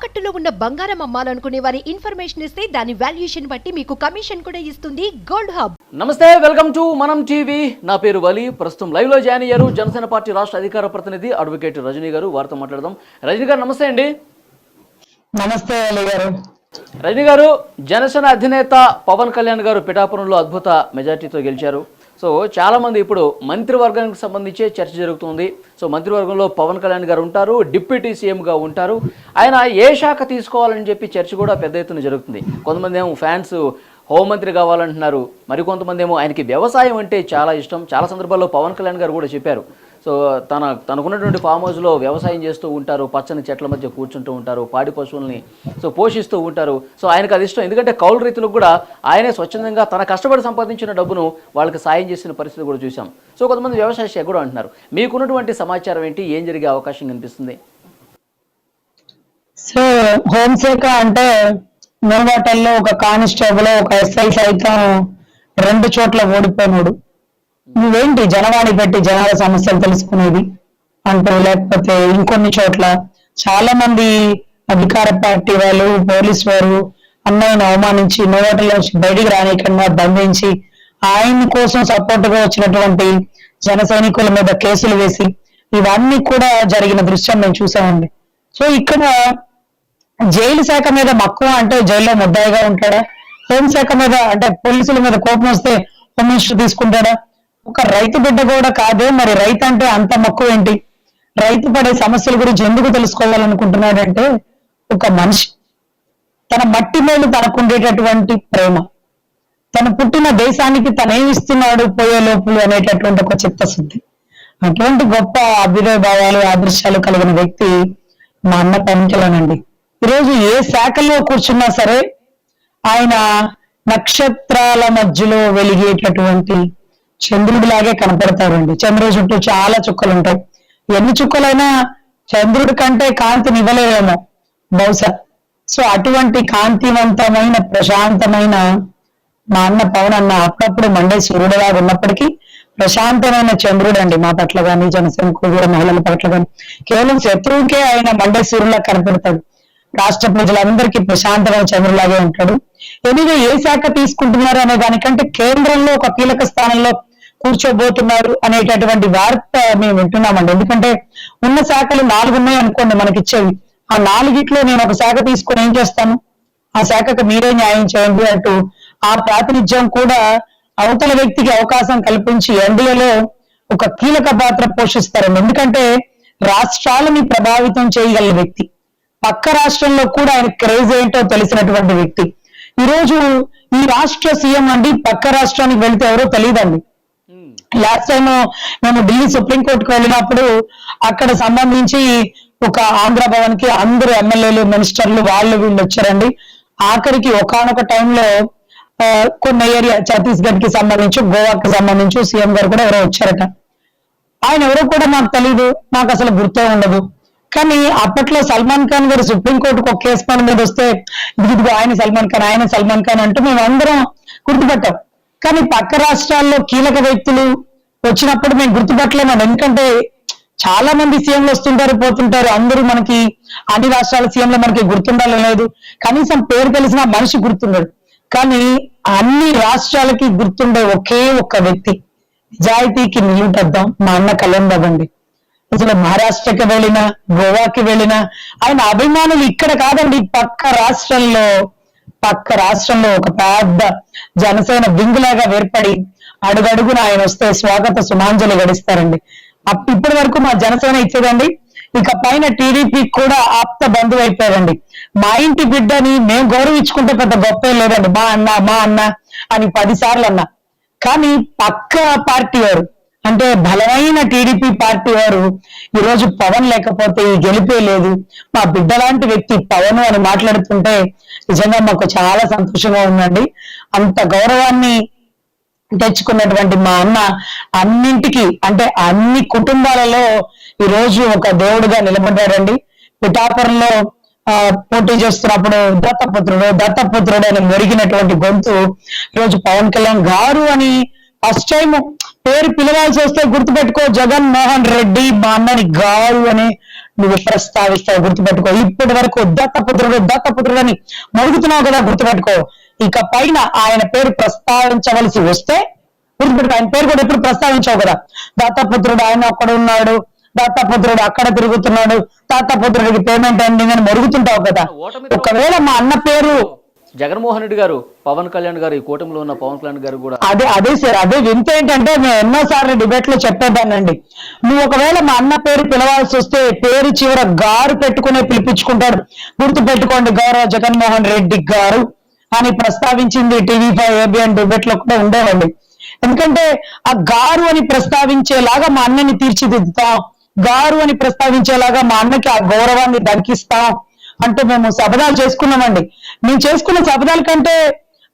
తాకట్టులో ఉన్న బంగారం అమ్మాలనుకునే వారి ఇన్ఫర్మేషన్ ఇస్తే దాని వాల్యుయేషన్ బట్టి మీకు కమిషన్ కూడా ఇస్తుంది గోల్డ్ హబ్. నమస్తే, వెల్కమ్ టు మనం టీవీ. నా పేరు వలి. ప్రస్తుతం లైవ్ లో జాయిన్ అయ్యారు జనసేన పార్టీ రాష్ట్ర అధికార ప్రతినిధి అడ్వకేట్ రజనీ గారు. వారితో మాట్లాడదాం. రజనీ గారు నమస్తే అండి. నమస్తే అలీ గారు. రజనీ గారు, జనసేన అధినేత పవన్ కళ్యాణ్ గారు పిఠాపురంలో అద్భుత మెజార్టీతో గెలిచారు. సో చాలామంది ఇప్పుడు మంత్రివర్గానికి సంబంధించే చర్చ జరుగుతుంది. సో మంత్రివర్గంలో పవన్ కళ్యాణ్ గారు ఉంటారు, డిప్యూటీ సీఎంగా ఉంటారు. ఆయన ఏ శాఖ తీసుకోవాలని చెప్పి చర్చ కూడా పెద్ద ఎత్తున జరుగుతుంది. కొంతమంది ఏమో ఫ్యాన్స్ హోంమంత్రి కావాలంటున్నారు, మరికొంతమంది ఏమో ఆయనకి వ్యవసాయం అంటే చాలా ఇష్టం. చాలా సందర్భాల్లో పవన్ కళ్యాణ్ గారు కూడా చెప్పారు. సో తనకున్నటువంటి ఫామ్ హౌస్లో వ్యవసాయం చేస్తూ ఉంటారు, పచ్చని చెట్ల మధ్య కూర్చుంటూ ఉంటారు, పాడి పశువుల్ని పోషిస్తూ ఉంటారు. సో ఆయనకు అది ఇష్టం. ఎందుకంటే కౌలు రైతులకు కూడా ఆయనే స్వచ్ఛందంగా తన కష్టపడి సంపాదించిన డబ్బును వాళ్ళకి సాయం చేసిన పరిస్థితి కూడా చూసాం. సో కొంతమంది వ్యవసాయ శాఖ కూడా అంటున్నారు. మీకున్నటువంటి సమాచారం ఏంటి? ఏం జరిగే అవకాశం కనిపిస్తుంది? సో హోంశాఖ అంటే నోవాటల్లో ఒక కానిస్టేబుల్, ఒక ఎస్ఐ సైతం 2 చోట్ల ఓడిపోయినాడు. నువ్వేంటి జనవాణి పెట్టి జనాల సమస్యలు తెలుసుకునేది అంటే, లేకపోతే ఇంకొన్ని చోట్ల చాలా మంది అధికార పార్టీ వాళ్ళు, పోలీసు వారు అన్నయ్యను అవమానించి నోవాటల్లో బయటికి రానికన్నా బంధించి ఆయన కోసం సపోర్ట్ గా వచ్చినటువంటి జన సైనికుల మీద కేసులు వేసి ఇవన్నీ కూడా జరిగిన దృశ్యం మేము చూసామండి. సో ఇక్కడ జైలు శాఖ మీద మక్కువ అంటే జైల్లో ముద్దాయిగా ఉంటాడా? హోంశాఖ మీద అంటే పోలీసుల మీద కోపం వస్తే హోమ్ మినిస్టర్ తీసుకుంటాడా? ఒక రైతు బిడ్డ కూడా కాదే, మరి రైతు అంటే అంత మక్కువ ఏంటి? రైతు పడే సమస్యల గురించి ఎందుకు తెలుసుకోవాలనుకుంటున్నాడంటే, ఒక మనిషి తన మట్టి మేలు తనకుండేటటువంటి ప్రేమ, తను పుట్టిన దేశానికి తనేమిస్తున్నాడు పోయే లోపులు అనేటటువంటి ఒక చిత్తశుద్ధి, అటువంటి గొప్ప అభ్యుదయ భావాలు, ఆదర్శాలు కలిగిన వ్యక్తి మా అన్న పవన్ కళ్యాణ్ అండి. ఈరోజు ఏ శాఖలో కూర్చున్నా సరే ఆయన నక్షత్రాల మధ్యలో వెలిగేటటువంటి చంద్రుడిలాగే కనపడతారండి. చంద్రుడి చుట్టూ చాలా చుక్కలు ఉంటాయి. ఎన్ని చుక్కలైనా చంద్రుడి కంటే కాంతిని ఇవ్వలేమో బహుశా. సో అటువంటి కాంతివంతమైన, ప్రశాంతమైన మా అన్న పవన్ అన్న అప్పుడప్పుడు మండే సూర్యుడిలాగా ఉన్నప్పటికీ ప్రశాంతమైన చంద్రుడు అండి మా పట్ల కానీ, జనసేన కూడా మహిళల పట్ల కానీ. కేవలం శత్రువుకే ఆయన మండే సూర్యులా కనపడతాడు. రాష్ట్ర ప్రజలందరికీ ప్రశాంతమైన చంద్రులాగే ఉంటాడు. ఎనివే ఏ శాఖ తీసుకుంటున్నారు అనే దానికంటే కేంద్రంలో ఒక కీలక స్థానంలో కూర్చోబోతున్నారు అనేటటువంటి వార్త మేము వింటున్నామండి. ఎందుకంటే ఉన్న శాఖలు 4 ఉన్నాయి అనుకోండి మనకిచ్చేవి. ఆ 4గిట్లో నేను ఒక శాఖ తీసుకొని ఏం చేస్తాను? ఆ శాఖకు మీరే న్యాయం చేయండి అంటూ ఆ ప్రాతినిధ్యం కూడా అవతల వ్యక్తికి అవకాశం కల్పించి ఎన్డీఏలో ఒక కీలక పాత్ర పోషిస్తారండి. ఎందుకంటే రాష్ట్రాలని ప్రభావితం చేయగల వ్యక్తి, పక్క రాష్ట్రంలో కూడా ఆయన క్రేజ్ ఏంటో తెలిసినటువంటి వ్యక్తి. ఈరోజు ఈ రాష్ట్ర సీఎం అండి పక్క రాష్ట్రానికి వెళ్తే ఎవరో తెలియదండి. లాస్ట్ టైం మేము ఢిల్లీ సుప్రీంకోర్టుకు వెళ్ళినప్పుడు అక్కడ సంబంధించి ఒక ఆంధ్ర భవన్ కి అందరూ ఎమ్మెల్యేలు, మినిస్టర్లు వాళ్ళు వీళ్ళు వచ్చారండి. ఆఖరికి ఒకానొక టైంలో కొన్ని ఏరియా ఛత్తీస్గఢ్ కి సంబంధించి, గోవాకి సంబంధించి సీఎం గారు కూడా ఎవరో వచ్చారట. ఆయన ఎవరో కూడా నాకు తెలియదు, నాకు అసలు గుర్తే ఉండదు. కానీ అప్పట్లో సల్మాన్ ఖాన్ గారు సుప్రీంకోర్టుకు ఒక కేసు పని మీద వస్తే ఇదిగో ఆయన సల్మాన్ ఖాన్, ఆయన సల్మాన్ ఖాన్ అంటూ మేము అందరం గుర్తుపట్టాం. కానీ పక్క రాష్ట్రాల్లో కీలక వ్యక్తులు వచ్చినప్పుడు మేము గుర్తుపట్టలేము. ఎందుకంటే చాలా మంది సీఎంలు వస్తుంటారు, పోతుంటారు. అందరూ మనకి అన్ని రాష్ట్రాల సీఎంలు మనకి గుర్తుండాలని లేదు, కనీసం పేరు తెలిసిన మనిషి గుర్తుండడు. కానీ అన్ని రాష్ట్రాలకి గుర్తుండే ఒకే ఒక్క వ్యక్తి, నిజాయితీకి నిలుటద్దాం మా అన్న కళ్యాణ్ బాబు అండి. అసలు మహారాష్ట్రకి వెళ్ళినా, గోవాకి వెళ్ళినా ఆయన అభిమానులు ఇక్కడ కాదండి, పక్క రాష్ట్రంలో ఒక పెద్ద జనసేన బింగులాగా ఏర్పడి అడుగడుగున ఆయన వస్తే స్వాగత సుమాంజలి గడిస్తారండి. ఇప్పటి వరకు మా జనసేన ఇచ్చేదండి, ఇక పైన టీడీపీ కూడా ఆప్త బంధువు అయిపోయారండి. మా ఇంటి బిడ్డని మేము గౌరవించుకుంటే పెద్ద గొప్ప లేదండి, మా అన్న అని 10 సార్లు అన్నా. కానీ పక్క పార్టీ వారు అంటే బలమైన టీడీపీ పార్టీ వారు ఈరోజు పవన్ లేకపోతే ఈ గెలిపే లేదు, మా బిడ్డ లాంటి వ్యక్తి పవన్ అని మాట్లాడుతుంటే నిజంగా మాకు చాలా సంతోషంగా ఉందండి. అంత గౌరవాన్ని తెచ్చుకున్నటువంటి మా అన్న అన్నింటికి అంటే అన్ని కుటుంబాలలో ఈరోజు ఒక దేవుడుగా నిలబడ్డాడండి. పిఠాపురంలో పోటీ చేస్తున్నప్పుడు దత్తపుత్రుడు అని మొరిగినటువంటి గొంతు ఈరోజు పవన్ కళ్యాణ్ గారు అని ఫస్ట్ టైం పేరు పిలవాల్సి వస్తే గుర్తుపెట్టుకో, జగన్ మోహన్ రెడ్డి మా అన్నని గారు అని నువ్వు ప్రస్తావిస్తావు, గుర్తుపెట్టుకో. ఇప్పటి వరకు దత్తపుత్రుడు అని మరుగుతున్నావు కదా, గుర్తుపెట్టుకో. ఇక పైన ఆయన పేరు ప్రస్తావించవలసి వస్తే గుర్తుపెట్టుకో, ఆయన పేరు కూడా ఎప్పుడు ప్రస్తావించావు కదా. దత్తపుత్రుడు ఆయన ఒక్కడ ఉన్నాడు, దత్తపుత్రుడు అక్కడ తిరుగుతున్నాడు, దత్తపుత్రుడికి పేమెంట్ ఎండింగ్ అని మరుగుతుంటావు కదా. ఒకవేళ మా అన్న పేరు జగన్మోహన్ రెడ్డి గారు, పవన్ కళ్యాణ్ గారు, ఈ కూటమిలో ఉన్న పవన్ కళ్యాణ్ గారు కూడా అదే సార్, అదే వింత ఏంటంటే మేము ఎన్నోసార్లు డిబేట్ లో చెప్పేదానండి. నువ్వు ఒకవేళ మా అన్న పేరు పిలవాల్సి వస్తే పేరు చివర గారు పెట్టుకునే పిలిపించుకుంటాడు. గుర్తు పెట్టుకోండి, గౌరవ జగన్మోహన్ రెడ్డి గారు అని ప్రస్తావించింది TV5 ABN డిబేట్ లో కూడా ఉండేవాళ్ళు. ఎందుకంటే ఆ గారు అని ప్రస్తావించేలాగా మా అన్నని తీర్చిదిద్దుతాం, గారు అని ప్రస్తావించేలాగా మా అన్నకి ఆ గౌరవాన్ని దక్కిస్తాం అంటూ మేము శపథాలు చేసుకున్నామండి. మేము చేసుకున్న శపథాల కంటే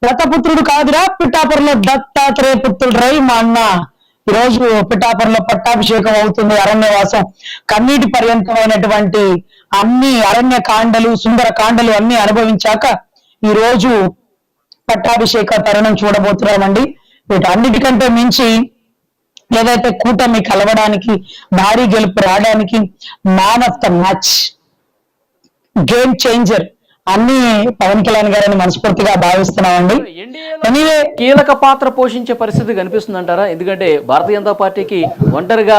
దత్తపుత్రుడు కాదురా, పిఠాపురంలో దత్తాత్రేయ పుత్రుడు రై మా అన్న. ఈరోజు పిఠాపురంలో పట్టాభిషేకం అవుతుంది, అరణ్యవాసం, కన్నీటి పర్యంతమైనటువంటి అన్ని అరణ్య కాండలు, సుందర కాండలు అన్ని అనుభవించాక ఈ రోజు పట్టాభిషేక తరుణం చూడబోతున్నామండి. వీటన్నిటికంటే మించి ఏదైతే కూటమి కలవడానికి, భారీ గెలుపు రావడానికి, man of the match, game changer అన్ని పవన్ కళ్యాణ్ గారిని మనస్ఫూర్తిగా భావిస్తున్నామండి. ఎనీవే కీలక పాత్ర పోషించే పరిస్థితి కనిపిస్తుంది అంటారా? ఎందుకంటే భారతీయ జనతా పార్టీకి ఒంటరిగా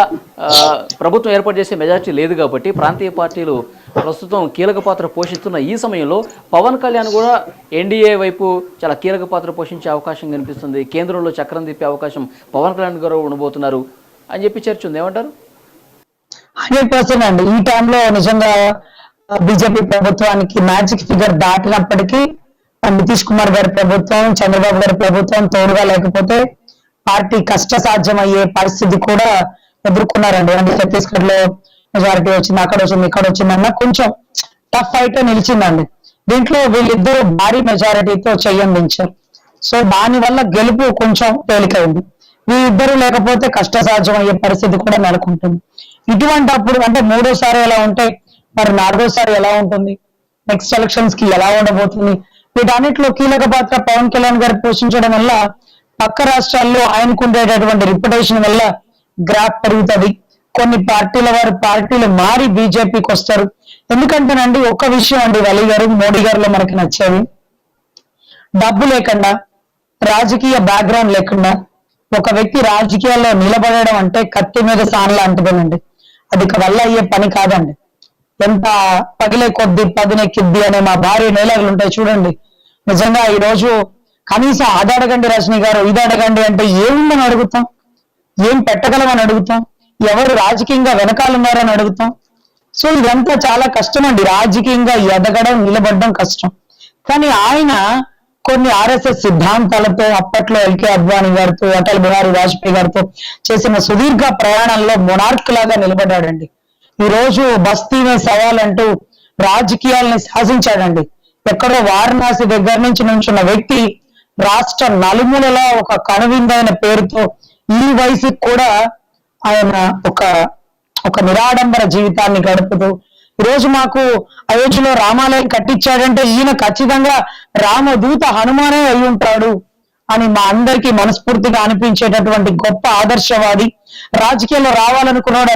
ప్రభుత్వం ఏర్పాటు చేసే మెజార్టీ లేదు కాబట్టి ప్రాంతీయ పార్టీలు ప్రస్తుతం కీలక పాత్ర పోషిస్తున్న ఈ సమయంలో పవన్ కళ్యాణ్ కూడా ఎన్డీఏ వైపు చాలా కీలక పాత్ర పోషించే అవకాశం కనిపిస్తుంది. కేంద్రంలో చక్రం తిప్పే అవకాశం పవన్ కళ్యాణ్ గారు ఉండబోతున్నారు అని చెప్పి చర్చ ఉంది. ఏమంటారు? 100% అండి. ఈ టైంలో నిజంగా బీజేపీ ప్రభుత్వానికి మ్యాజిక్ ఫిగర్ దాటినప్పటికీ నితీష్ కుమార్ గారి ప్రభుత్వం, చంద్రబాబు గారి ప్రభుత్వం తోడుగా లేకపోతే పార్టీ కష్టసాధ్యమయ్యే పరిస్థితి కూడా ఎదుర్కొన్నారండి. అంటే ఛత్తీస్గఢ్ లో మెజారిటీ వచ్చింది, అక్కడ వచ్చింది, ఇక్కడ వచ్చిందన్న కొంచెం టఫ్ ఫైట్ నిలిచిందండి. దీంట్లో వీళ్ళిద్దరూ భారీ మెజారిటీతో చెయ్యందించారు. సో దాని వల్ల గెలుపు కొంచెం తేలికైంది. వీళ్ళిద్దరూ లేకపోతే కష్టసాధ్యం అయ్యే పరిస్థితి కూడా నెలకొంటుంది. ఇటువంటి అప్పుడు అంటే మూడోసారి ఎలా ఉంటే మరి నాలుగోసారి ఎలా ఉంటుంది, నెక్స్ట్ ఎలక్షన్స్ కి ఎలా ఉండబోతుంది, వీటన్నిటిలో కీలక పాత్ర పవన్ కళ్యాణ్ గారు పోషించడం వల్ల పక్క రాష్ట్రాల్లో ఆయనకు ఉండేటటువంటి రిప్యుటేషన్ వల్ల గ్రాఫ్ పెరుగుతుంది. కొన్ని పార్టీల వారు పార్టీలు మారి బీజేపీకి వస్తారు. ఎందుకంటేనండి ఒక్క విషయం అండి, వలి గారు, మోడీ గారిలో మనకి నచ్చేది, డబ్బు లేకుండా, రాజకీయ బ్యాక్గ్రౌండ్ లేకుండా ఒక వ్యక్తి రాజకీయాల్లో నిలబడడం అంటే కత్తి మీద సాన్ లాంటిదేనండి. అది ఇక వల్ల అయ్యే పని కాదండి. ఎంత పగిలే కొద్ది పదునెక్కిద్ది అనే మా భారీ డైలాగులు ఉంటాయి చూడండి. నిజంగా ఈ రోజు కనీసం అది అడగండి రజనీ గారు, ఇది అడగండి అంటే ఏముందని అడుగుతాం, ఏం పెట్టగలమని అడుగుతాం, ఎవరు రాజకీయంగా వెనకాలన్నారని అడుగుతాం. సో ఇదంతా చాలా కష్టం అండి, రాజకీయంగా ఎదగడం, నిలబడడం కష్టం. కానీ ఆయన కొన్ని RSS సిద్ధాంతాలతో అప్పట్లో LK అద్వానీ గారితో, అటల్ బిహారీ వాజ్పేయి గారితో చేసిన సుదీర్ఘ ప్రయాణంలో మొనార్క్ లాగా నిలబడ్డాడండి. ఈ రోజు బస్తీనే సవాల్ అంటూ రాజకీయాలని శాసించాడండి. ఎక్కడో వారణాసి దగ్గర నుంచి నుంచున్న వ్యక్తి రాష్ట్ర నలుమూలలా ఒక కనువిందైన పేరుతో ఈ వయసుకి కూడా ఆయన ఒక నిరాడంబర జీవితాన్ని గడుపుతూ ఈరోజు మాకు అయోధ్యలో రామాలయం కట్టించాడంటే ఈయన ఖచ్చితంగా రామదూత హనుమానే అయి ఉంటాడు అని మా అందరికీ మనస్ఫూర్తిగా అనిపించేటటువంటి గొప్ప ఆదర్శవాది. రాజకీయాల్లో రావాలనుకున్నాడు,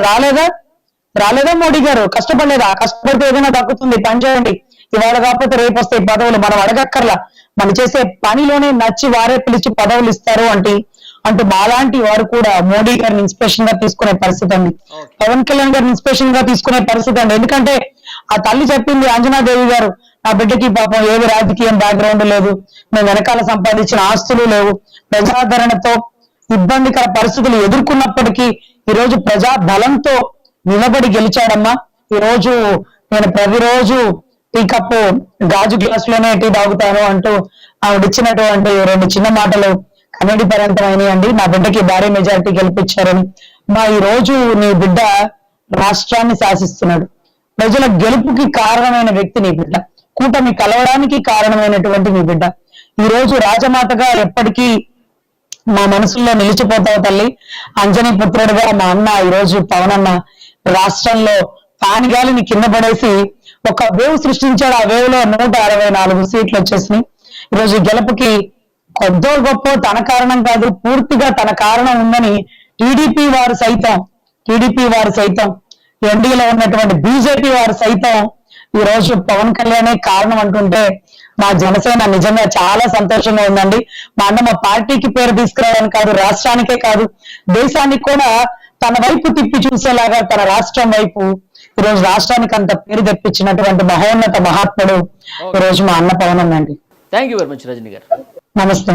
రాలేదా మోడీ గారు? కష్టపడలేదా? కష్టపడితే ఏదైనా దక్కుతుంది, పని చేయండి. ఇవాళ కాకపోతే రేపు వస్తాయి పదవులు, మనం అడగక్కర్లా, మనం చేసే పనిలోనే నచ్చి వారే పిలిచి పదవులు ఇస్తారు అంటూ మాలాంటి వారు కూడా మోడీ గారిని ఇన్స్పిరేషన్ గా తీసుకునే పరిస్థితి అండి, పవన్ కళ్యాణ్ గారిని ఇన్స్పిరేషన్ గా తీసుకునే పరిస్థితి అండి. ఎందుకంటే ఆ తల్లి చెప్పింది, అంజనాదేవి గారు, నా బిడ్డకి పాపం ఏది రాజకీయం బ్యాక్గ్రౌండ్ లేదు, నేను వెనకాల సంపాదించిన ఆస్తులు లేవు, ప్రజాదరణతో ఇబ్బందికర పరిస్థితులు ఎదుర్కొన్నప్పటికీ ఈ రోజు ప్రజా బలంతో నిలబడి గెలిచాడమ్మా. ఈ రోజు నేను ప్రతిరోజు టీ కప్పు గాజు గ్లాస్ లోనే టీ తాగుతాను అంటూ ఆవిడిచ్చినటువంటి 2 చిన్న మాటలు కన్నడి పర్యంతమైనయండి. నా బిడ్డకి భారీ మెజారిటీ గెలిపించారని. ఈ రోజు నీ బిడ్డ రాష్ట్రాన్ని శాసిస్తున్నాడు. ప్రజల గెలుపుకి కారణమైన వ్యక్తి నీ బిడ్డ, కూటమి కలవడానికి కారణమైనటువంటి నీ బిడ్డ. ఈ రోజు రాజమాతగా ఎప్పటికీ మా మనసుల్లో నిలిచిపోతావు తల్లి. అంజనీ పుత్రుడుగా మా అన్న ఈ రోజు పవన్ అన్న రాష్ట్రంలో ఫ్యాన్ గాలిని కింద పడేసి ఒక వేవ్ సృష్టించాడు. ఆ వేవ్ లో 164 సీట్లు వచ్చేసినాయి. ఈరోజు గెలుపుకి కొద్దో గొప్ప తన కారణం కాదు, పూర్తిగా తన కారణం ఉందని టీడీపీ వారు సైతం ఎన్డీఏలో ఉన్నటువంటి బీజేపీ వారు సైతం ఈ రోజు పవన్ కళ్యాణే కారణం అంటుంటే మా జనసేన నిజంగా చాలా సంతోషంగా ఉందండి. మా అన్న మా పార్టీకి పేరు తీసుకురావడానికి కాదు, రాష్ట్రానికే కాదు, దేశానికి కూడా తన వైపు తిప్పి చూసేలాగా తన రాష్ట్రం వైపు ఈ రోజు రాష్ట్రానికి అంత పేరు తెప్పించినటువంటి మహోన్నత మహాత్ముడు ఈ రోజు మా అన్న పవన్ అండి. Thank you very much Rajani గారు. నమస్తే.